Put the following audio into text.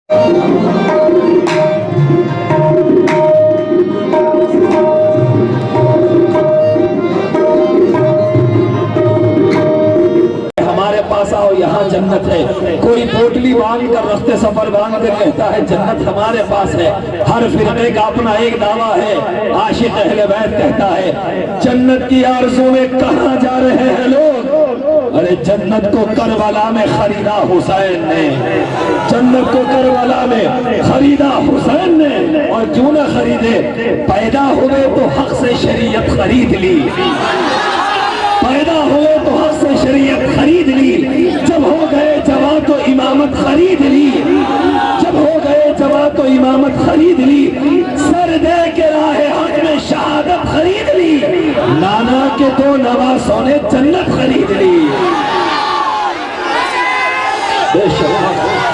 हमारे पास आओ, यहाँ जन्नत है। कोई पोटली बांध कर रास्ते सफर बांध कर कहता है जन्नत हमारे पास है। हर फिरके का अपना एक दावा है। आशिक अहले बैत कहता है जन्नत की आरज़ू में कहाँ जा रहे हैं लोग। अरे जन्नत को करबला में खरीदा हुसैन ने, जन्नत को करबला में खरीदा हुसैन ने। और क्यों ना खरीदे, पैदा हुए तो हक से शरीयत खरीद ली, पैदा हुए तो हक से शरीयत खरीद ली। जब हो गए जवां तो इमामत खरीद ली, जब हो गए जवां तो इमामत खरीद ली। सर दे के राहे हक में शहादत खरीद ली। नाना के दो नवासों ने जन्नत खरीद ली। बेशक